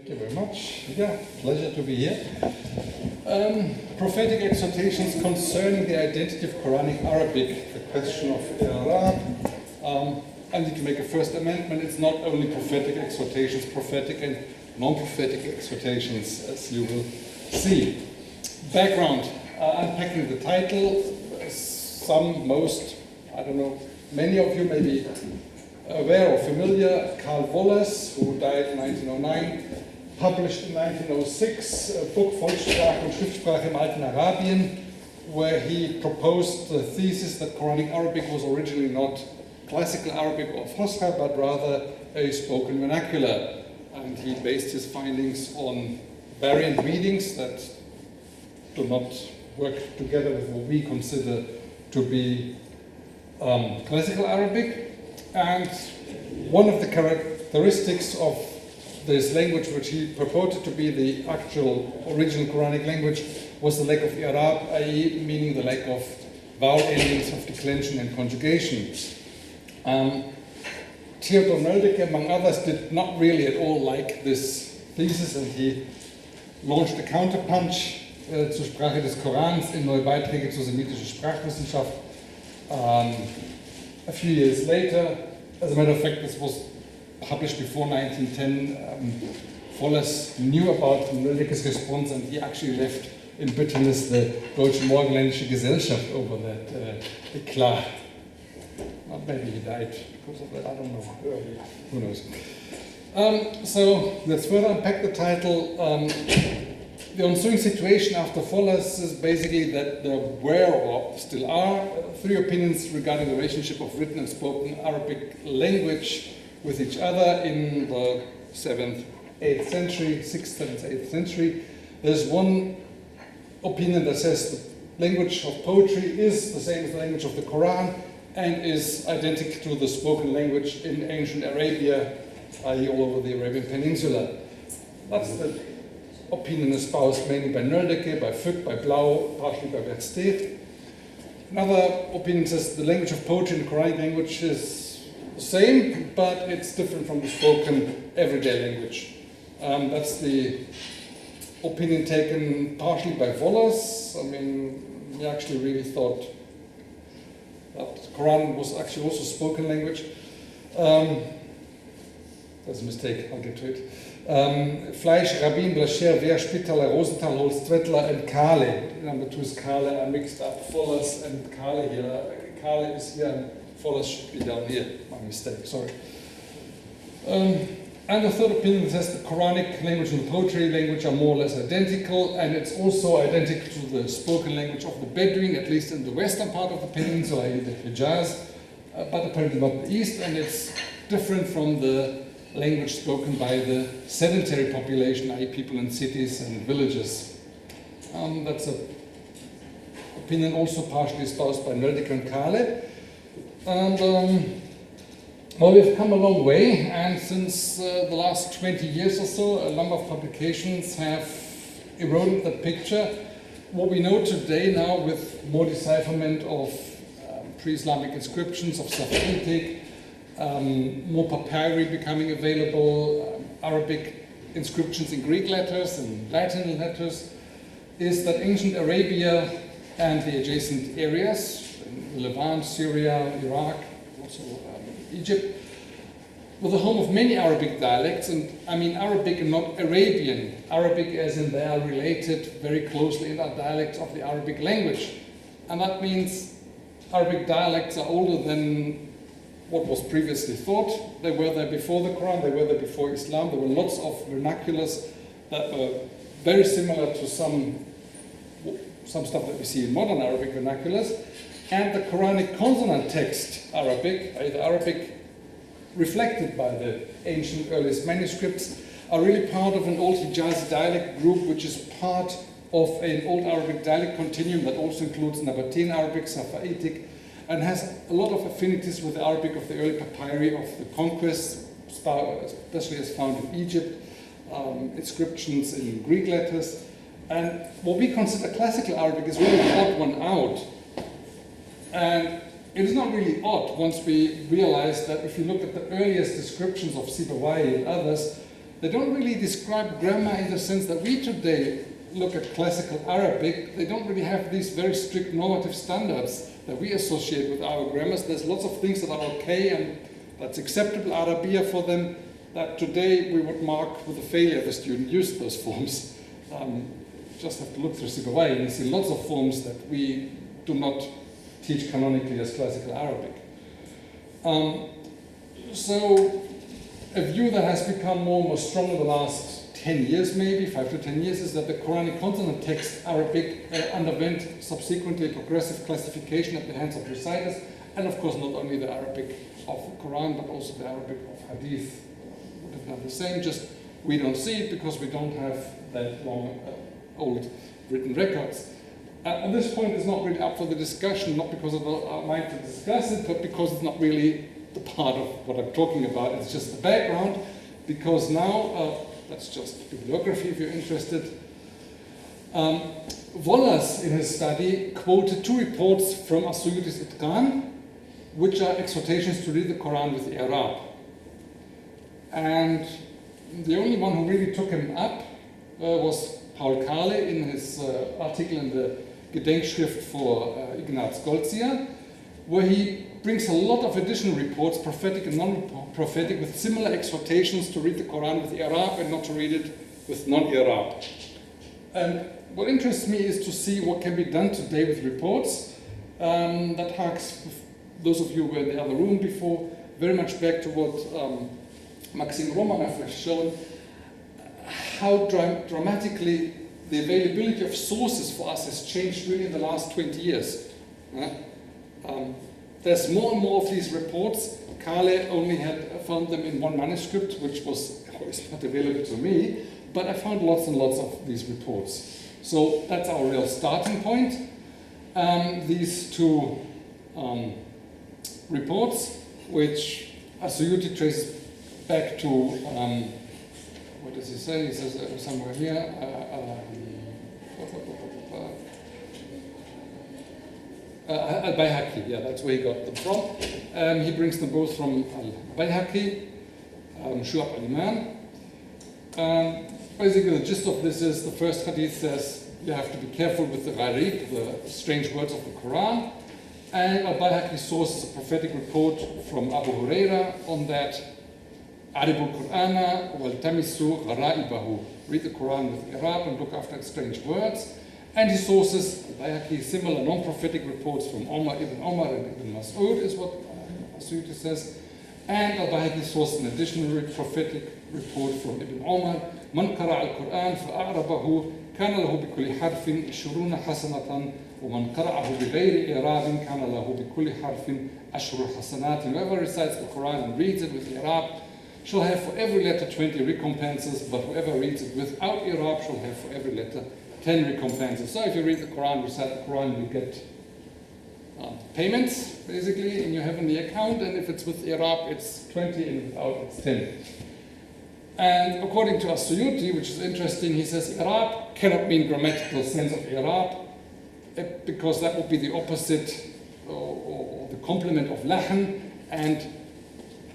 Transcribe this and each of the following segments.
Thank you very much. Yeah, pleasure to be here. Prophetic exhortations concerning the identity of Quranic Arabic, the question of iʿrāb. I need to make a first amendment. It's not only prophetic exhortations, prophetic and non-prophetic exhortations, as you will see. Background, unpacking the title. Most, I don't know, many of you may be aware or familiar. Karl Wollers, who died in 1909, published in 1906 a book, Volkssprache und Schriftsprache im alten Arabien, where he proposed the thesis that Quranic Arabic was originally not classical Arabic or Fusha, but rather a spoken vernacular. And he based his findings on variant readings that do not work together with what we consider to be classical Arabic. And one of the characteristics of this language, which he purported to be the actual original Quranic language, was the lack of iʿrāb, i.e. meaning the lack of vowel endings of declension and conjugation. Theodor Nöldeke, among others, did not really at all like this thesis, and he launched a counterpunch zur Sprache des Korans in Neue Beiträge zur semitischen Sprachwissenschaft. A few years later, as a matter of fact, this was published before 1910. Wollers knew about Nöldeke's response, and he actually left in bitterness the Deutsche Morgenländische Gesellschaft over that éclat. Well, maybe he died because of that, I don't know, earlier, who knows. So let's further unpack the title. The ensuing situation after Wollers is basically that there were, or still are, three opinions regarding the relationship of written and spoken Arabic language with each other in the 7th, 8th century, 6th, 7th, 8th century. There's one opinion that says the language of poetry is the same as the language of the Quran and is identical to the spoken language in ancient Arabia, i.e. all over the Arabian Peninsula. That's the opinion espoused mainly by Nöldeke, by Fück, by Blau, partially by Versteeg. Another opinion says the language of poetry in the Quranic language is the same, but it's different from the spoken everyday language. That's the opinion taken partially by Wollers. I mean, he actually really thought that the Quran was actually also spoken language. That's a mistake, I'll get to it. Fleisch, Rabin, Blacher, Wehr, Spitaler, Rosenthal, Holz, Twettler, and Kahle. Number two is Kahle. I mixed up Wollers and Kahle here. Kahle is here and Wollers should be down here. My mistake, sorry. And the third opinion says the Quranic language and the poetry language are more or less identical, and it's also identical to the spoken language of the Bedouin, at least in the western part of the peninsula, in the Hijaz, but apparently not the east, and it's different from the language spoken by the sedentary population, i.e. people in cities and villages. That's an opinion also partially espoused by Nöldeke and Kahle. And well, we've come a long way, and since the last 20 years or so, a number of publications have eroded that picture. What we know today now, with more decipherment of pre-Islamic inscriptions of Safavidic, more papyri becoming available, Arabic inscriptions in Greek letters and Latin letters, is that ancient Arabia and the adjacent areas, in Levant, Syria, Iraq, also Egypt, were the home of many Arabic dialects, and I mean Arabic and not Arabian. Arabic as in they are related very closely in our dialects of the Arabic language. And that means Arabic dialects are older than what was previously thought. They were there before the Quran, they were there before Islam. There were lots of vernaculars that were very similar to some stuff that we see in modern Arabic vernaculars. And the Quranic consonant text Arabic, the Arabic reflected by the ancient earliest manuscripts, are really part of an old Hijazi dialect group, which is part of an old Arabic dialect continuum that also includes Nabatean Arabic, Safavidic, and has a lot of affinities with the Arabic of the early papyri of the conquest, especially as found in Egypt, inscriptions in Greek letters. And what we consider classical Arabic is really the odd one out. And it is not really odd once we realize that if you look at the earliest descriptions of Sibawayh and others, They don't really describe grammar in the sense that we today look at classical Arabic. They don't really have these very strict normative standards that we associate with our grammars. There's lots of things that are okay and that's acceptable Arabia for them that today we would mark with a failure if a student used those forms. Just have to look through Sigawai and you see lots of forms that we do not teach canonically as classical Arabic. So a view that has become more and more strong in the last 10 years maybe, 5 to 10 years, is that the Quranic consonant text Arabic underwent subsequently progressive classification at the hands of reciters, and of course not only the Arabic of the Quran but also the Arabic of Hadith would have done the same, just we don't see it because we don't have that long old written records. And this point is not really up for the discussion, not because I don't mind to discuss it, but because it's not really the part of what I'm talking about. It's just the background, because now, that's just bibliography if you're interested. Wollers, in his study, quoted 2 reports from As-Suyuti's Itqan, which are exhortations to read the Quran with iʿrāb. And the only one who really took him up was Paul Kahle in his article in the Gedenkschrift for Ignaz Goldziher, where he brings a lot of additional reports, prophetic and non-prophetic, with similar exhortations to read the Quran with iʿrāb and not to read it with non-iʿrāb. And what interests me is to see what can be done today with reports. That harks, those of you who were in the other room before, very much back to what Maxim Romanov has shown, how dramatically the availability of sources for us has changed really in the last 20 years. There's more and more of these reports. Kahle only had found them in one manuscript, which was not available to me, but I found lots and lots of these reports. So that's our real starting point. These 2 reports, which As-Suyuti traces back to, what does he say? He says somewhere here, Al-Bayhaqi, yeah, that's where he got them from. He brings them both from Al-Bayhaqi, Shu'ab al-Iman. Basically, the gist of this is the first hadith says you have to be careful with the gharib, the strange words of the Quran. And Al-Bayhaqi sources a prophetic report from Abu Huraira on that. Aribu Qur'ana wal-tamisu gharaibahu. Read the Quran with iʿrāb and look after its strange words. And he sources Al-Bayhaqi similar non-prophetic reports from Ibn Umar and Ibn Mas'ud, is what As-Suyuti says. And Al-Bayhaqi sources an additional prophetic report from Ibn Umar. Man qara'a al-Qur'an fa'a'rabahu kana lahu bikulli harfin 20 hasanatan wa man qara'ahu bighayri i'rābin kana lahu bikulli harfin 10 hasanatin. Whoever recites the Quran and reads it with i'rāb shall have for every letter 20 recompenses, but whoever reads it without i'rāb shall have for every letter 10 recompenses. So if you read the Quran, recite the Quran, you get payments, basically, in your heavenly account, and if it's with i'rāb, it's 20, and without, it's 10. And according to As-Suyuti, which is interesting, he says i'rāb cannot mean grammatical sense of i'rāb, because that would be the opposite, or the complement of lahn, and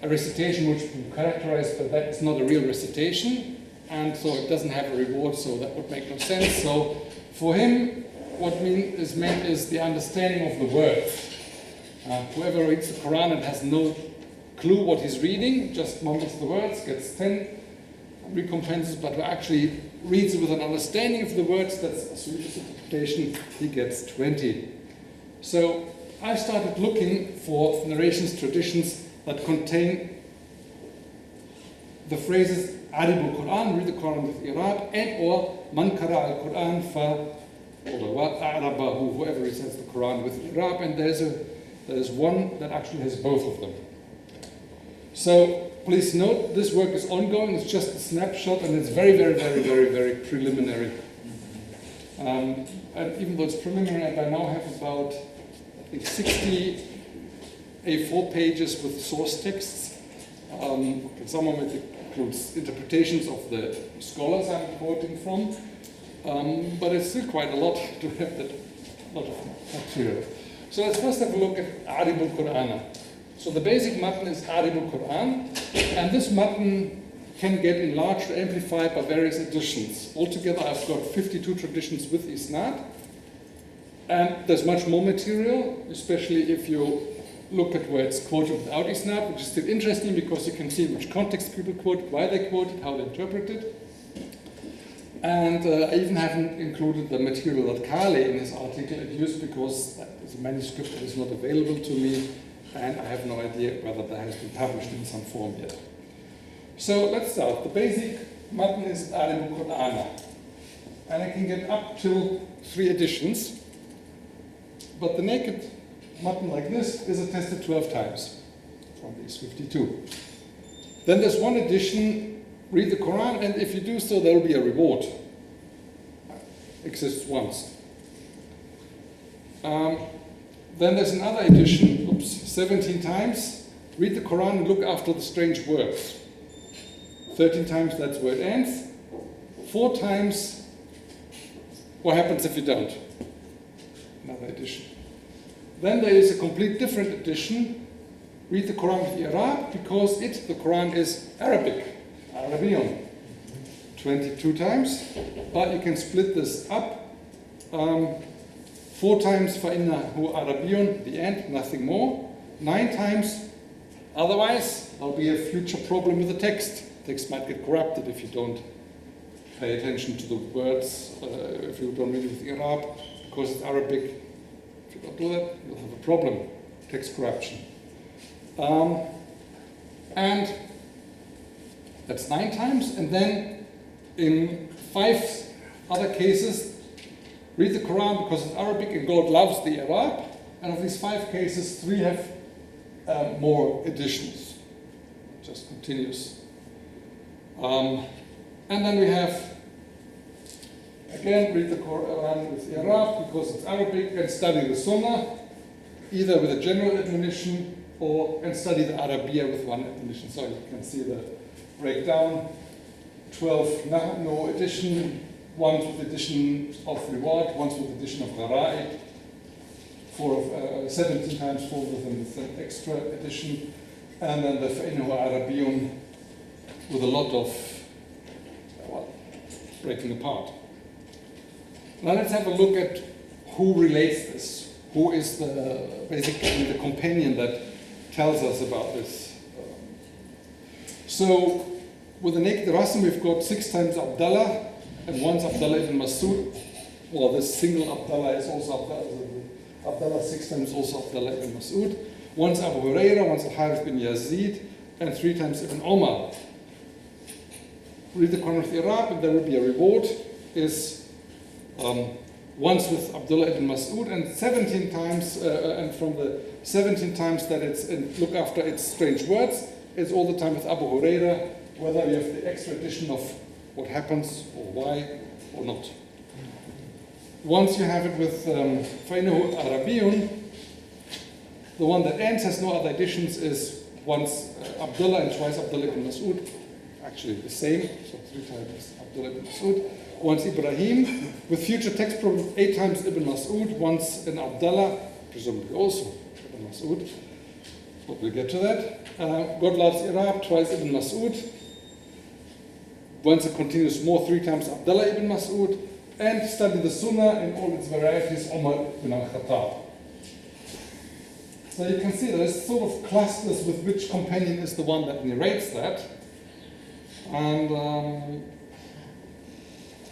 a recitation which would be characterized, but that is not a real recitation, and so it doesn't have a reward, so that would make no sense. So for him, what is meant is the understanding of the words. Whoever reads the Quran and has no clue what he's reading, just mumbles the words, gets 10 recompenses, but who actually reads it with an understanding of the words, that's As-Suyuti's interpretation, he gets 20. So I started looking for narrations, traditions that contain the phrases Aribu Quran, read the Quran with i'rāb, and or Man qara'a al-Quran fa'a'rabahu, whoever recites the Quran with i'rāb, and there's one that actually has both of them. So please note, this work is ongoing, it's just a snapshot, and it's very, very, very, very, very preliminary. And even though it's preliminary, I now have about, I think, 60 A4 pages with source texts. Some of it includes interpretations of the scholars I'm quoting from, but it's still quite a lot to have that lot of material. So let's first have a look at Aribu Qur'ana. So the basic matan is Aribu Quran, and this matan can get enlarged or amplified by various additions. Altogether, I've got 52 traditions with isnad. And there's much more material, especially if you look at where it's quoted without isnad, which is still interesting because you can see which context people quote, why they quote it, how they interpret it. And I even haven't included the material that Kale in his article had used because it's a manuscript that is not available to me, and I have no idea whether that has been published in some form yet. So let's start. The basic matan is Iʻrāb Qur'ana, and I can get up till 3 editions, but the naked matan like this is attested 12 times from these 52. Then there's one edition. Read the Quran, and if you do so, there will be a reward. Exists once. Then there's another edition, 17 times. Read the Quran and look after the strange words. 13 times, that's where it ends. 4 times, what happens if you don't? Another edition. Then there is a complete different edition. Read the Quran with iʿrāb, because the Quran is Arabic. Arabian, 22 times, but you can split this up. 4 times فَإِنَّهُ Arabian, the end, nothing more. 9 times, otherwise there'll be a future problem with the text. The text might get corrupted if you don't pay attention to the words, if you don't read it with iṛāb, because it's Arabic. If you don't do that, you'll have a problem, text corruption. And that's 9 times, and then in 5 other cases, read the Quran because it's Arabic and God loves the iṛāb, and of these 5 cases, 3 have more editions, just continuous. And then we have, again, read the Quran with iṛāb because it's Arabic, and study the Sunnah, either with a general admonition and study the Arabiya with one admonition. So you can see the breakdown. 12 no edition, ones with edition of reward, ones with edition of ghara'ib, 17 times 4 with an extra edition, and then the فَإِنَّهُ عَرَبِيٌّ with a lot of breaking apart. Now let's have a look at who relates this. Who is basically the companion that tells us about this. So with the naked Rasim, we've got 6 times Abdallah, and once Abdullah ibn Mas'ud. Well, this single Abdallah is also Abdallah 6 times also Abdullah ibn Mas'ud. Once Abu Huraira, once Al-Harith bin Yazid, and 3 times Ibn Umar. Read the Quran with iṛāb, and there will be a reward. Is once with Abdullah ibn Mas'ud, and 17 times, and from the 17 times that it's look after its strange words, it's all the time with Abu Huraira, whether you have the extra addition of what happens or why or not. Once you have it with فَإِنَّهُ عَرَبِيٌّ, the one that ends has no other additions is once Abdullah and twice Abdullah ibn Mas'ud, actually the same, so 3 times Abdullah ibn Mas'ud. Once Ibrahim, with future text problem 8 times Ibn Mas'ud, once in Abdullah, presumably also Ibn Mas'ud, but we'll get to that. God loves iṛāb, twice Ibn Mas'ud. Once it continues more, 3 times Abdullah ibn Mas'ud, and study the Sunnah in all its varieties, Umar ibn al-Khattab. So you can see there's sort of clusters with which companion is the one that narrates that. And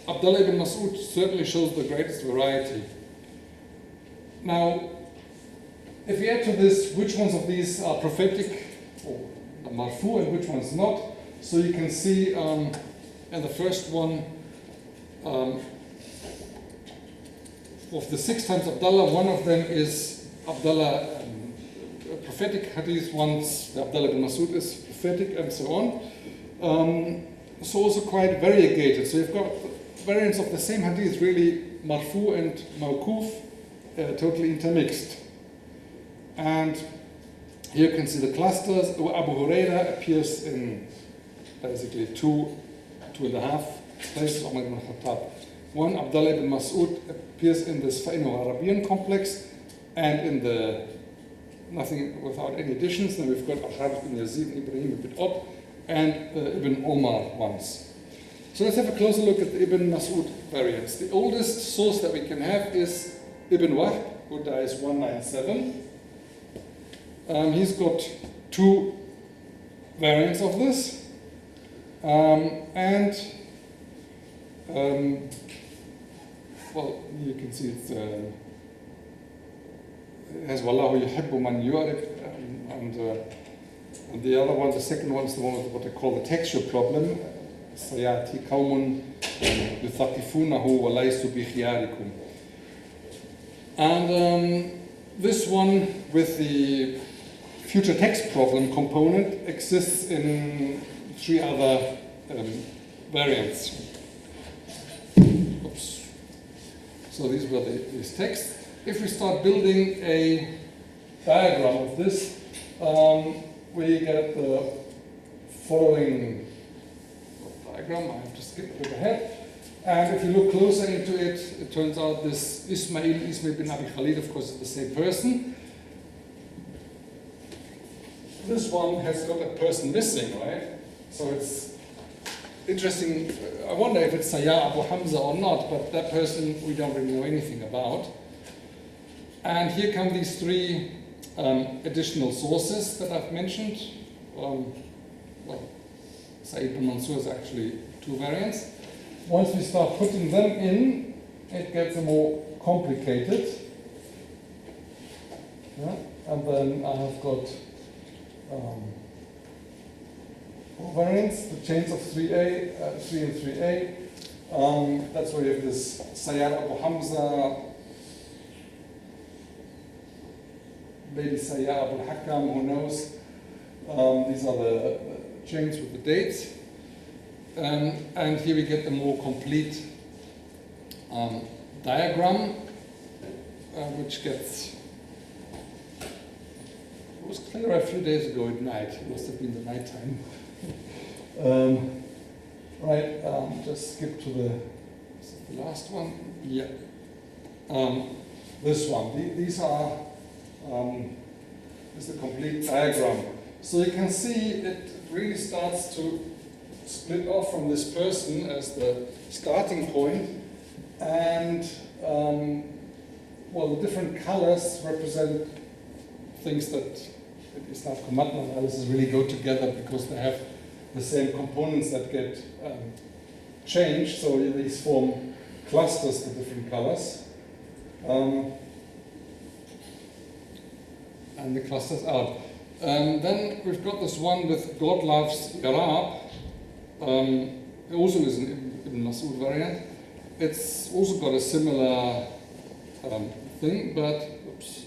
Abdullah ibn Mas'ud certainly shows the greatest variety. Now, if we add to this which ones of these are prophetic or marfu and which ones not, so you can see in the first one, of the 6 times Abdullah, one of them is Abdullah prophetic hadith, once Abdullah ibn Mas'ud is prophetic, and so on. So also quite variegated. So you've got variants of the same hadith, really marfu and mawkuf, totally intermixed. And here you can see the clusters. Abu Huraira appears in basically 2.5 places. Umar ibn Khattab 1. Abdullah ibn Mas'ud appears in this فَإِنَّهُ Arabian complex, and in the nothing without any additions. Then we've got Al-Harith bin Yazid and Ibrahim a bit odd, and Ibn Omar ones. So let's have a closer look at the Ibn Mas'ud variants. The oldest source that we can have is Ibn Wahb, who dies 197. He's got 2 variants of this. Well, you can see it has Wallahu yuhibbu man yu'rib, and the other one, the second one, is the one with what they call the texture problem. Sayati qawmun yuthaqifunahu wa laysu bi khiyarikum. And this one with the future text problem component exists in 3 other variants. Oops. So these were these texts. If we start building a diagram of this, we get the following diagram. I have to skip a bit ahead. And if you look closer into it, it turns out this Ismail bin Abi Khalid, of course, is the same person. This one has got a person missing, right? So it's interesting. I wonder if it's Sayyar Abu Hamza or not, but that person we don't really know anything about. And here come these 3 additional sources that I've mentioned. Well, Sayyid bin Mansur is actually 2 variants. Once we start putting them in, it gets more complicated. Yeah? And then I have got 4 variants, the chains of 3A, 3 and 3A. That's where you have this Sayyar Abu Hamza, maybe Sayyar Abu Hakam, who knows. These are the chains with the dates. And here we get the more complete diagram, which gets, it was clear a few days ago at night. It must have been the night time. Just skip to the last one. Yeah. This one. These are this is the complete diagram. So you can see it really starts to split off from this person as the starting point, and the different colors represent things that it's not command analysis really go together because they have the same components that get changed. So these form clusters, the different colors, and the clusters out. Then we've got this one with God loves iʿrāb. It also is an Ibn Mas'ud variant. It's also got a similar thing, but oops.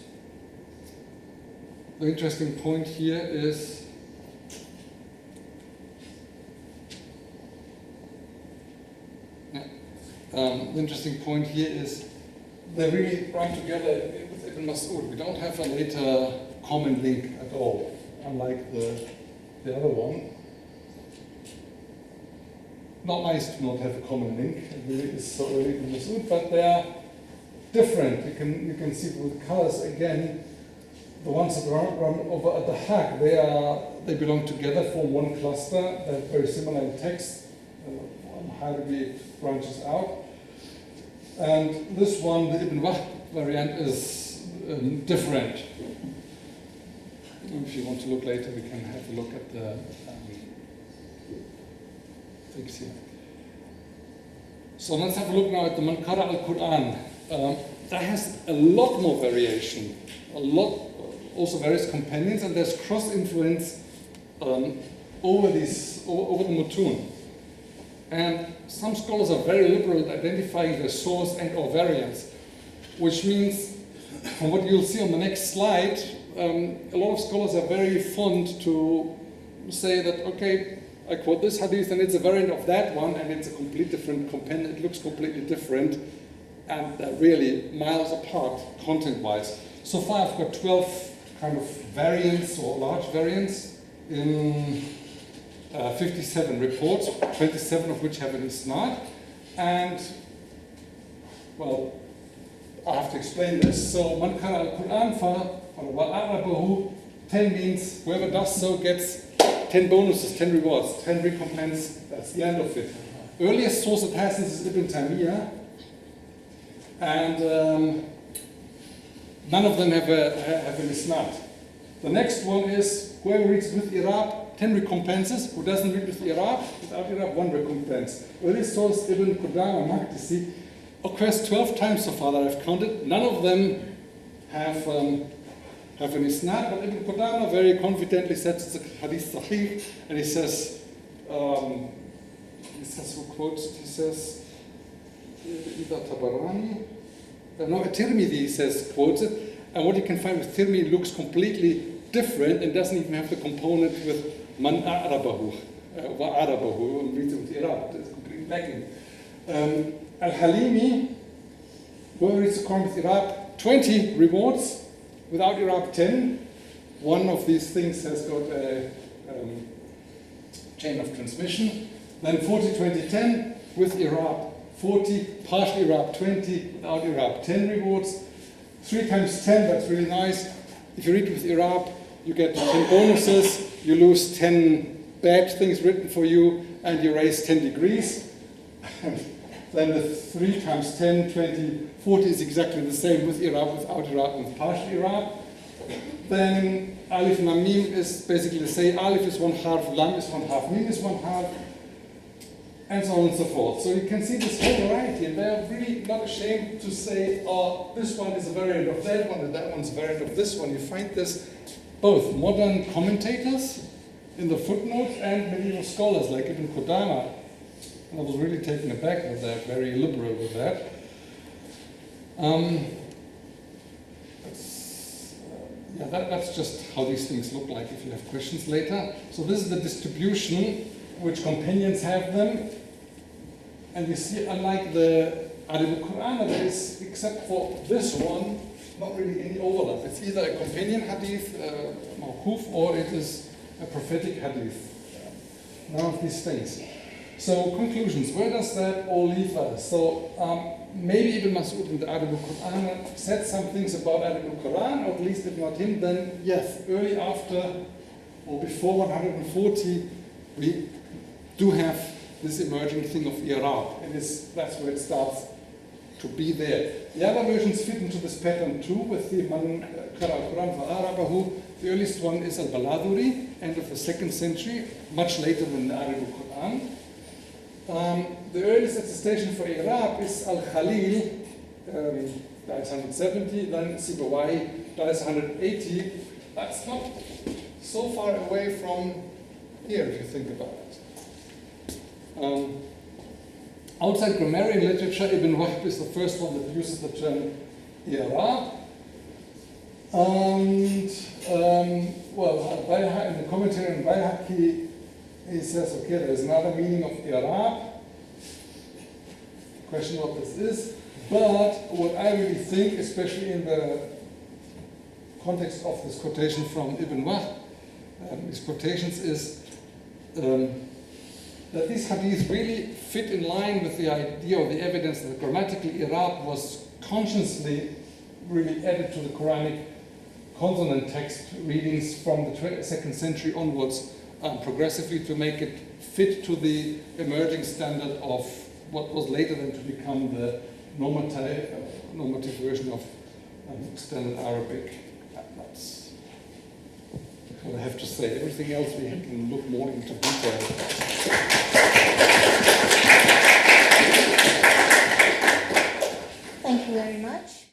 The interesting point here is they really run together with Ibn Mas'ud. We don't have a later common link at all, unlike the other one. Not nice to not have a common link. It really is so early Ibn Mas'ud, but they are different. You can see with the colors again. The ones that run over at the Haq, they belong together, form one cluster. They're very similar in text. Hieroglyph branches out. And this one, the Ibn Wahb variant, is different. If you want to look later, we can have a look at the things here. So let's have a look now at the Man Qara al-Qur'an. That has a lot more variation, also various companions, and there's cross-influence over the mutun. And some scholars are very liberal at identifying their source and or variants, which means, from what you'll see on the next slide, a lot of scholars are very fond to say that, okay, I quote this hadith and it's a variant of that one, and it's a completely different companion, it looks completely different, and they're really miles apart content-wise. So far I've got 12 kind of variants or large variants in 57 reports, 27 of which have an isnad. And, well, I have to explain this. So, Man Qara al-Qur'an fa iʿrābuhu, 10 means whoever does so gets 10 bonuses, 10 rewards, 10 recompense, that's the end of it. Earliest source it has is Ibn Taymiyyah, and none of them have an isnad. The next one is whoever reads with iṛāb, 10 recompenses. Who doesn't read with iṛāb, without iṛāb, 1 recompense. Earliest source Ibn Qudama Maqdisi occurs 12 times so far that I've counted. None of them have an isnad, but Ibn Qudama very confidently says it's a hadith sahih, and he says, who quotes it, he says, either Tabarani, no, Tirmidhi, he says, quotes it, and what you can find with Tirmidhi looks completely different and doesn't even have the component with man a'rabahu, wa'arabahu, and reads it with iṛāb, it's completely lacking. Al-Halimi, whoever reads the Quran with iṛāb, 20 rewards, without iṛāb 10. One of these things has got a chain of transmission. Then 40, 20, 10 with iṛāb 40, partial iṛāb 20, without iṛāb 10 rewards. 3 times 10, that's really nice. If you read with iṛāb, you get 10 bonuses, you lose 10 bad things written for you, and you raise 10 degrees. Then the 3 times 10, 20, 40 is exactly the same with iṛāb, without iṛāb, and with partial iṛāb. Then alif lam mim is basically the same. Alif is 1 half, lam is 1 half, mim is 1 half, and so on and so forth. So you can see this whole variety, and they're really not ashamed to say, oh, this one is a variant of that one, and that one's a variant of this one. You find this both modern commentators in the footnotes and medieval scholars like Ibn Qudama. And I was really taken aback with that, very liberal with that. That's just how these things look like if you have questions later. So this is the distribution which companions have them. And you see, unlike the Arabic Quran, there is, except for this one, not really any overlap. It's either a companion hadith, mawquf, or it is a prophetic hadith. None of these things. So conclusions, where does that all leave us? So maybe Ibn Mas'ud in the Arabic Quran said some things about Arabic Quran, or at least if not him, then yes, early after or before 140, we do have this emerging thing of iṛāb, and that's where it starts to be there. The other versions fit into this pattern too, with the man qara al-Quran fa'arabahu. The earliest one is al-Baladhuri, end of the 2nd century, much later than the Arabic Quran. The earliest attestation for iṛāb is al-Khalil, dies 170, then Sibawayh, dies 180. That's not so far away from here, if you think about it. Outside grammarian literature, Ibn Wahb is the first one that uses the term iṛāb. And, in the commentary on Bayhaqi, he says, okay, there is another meaning of iṛāb. Question what this is. But what I really think, especially in the context of this quotation from Ibn Wahb, these quotations is that these hadiths really fit in line with the idea or the evidence that grammatically iṛāb was consciously really added to the Quranic consonant text readings from the 2nd century onwards, progressively to make it fit to the emerging standard of what was later then to become the normative version of standard Arabic. That's what I have to say. Everything else we can look more into detail. Thank you very much.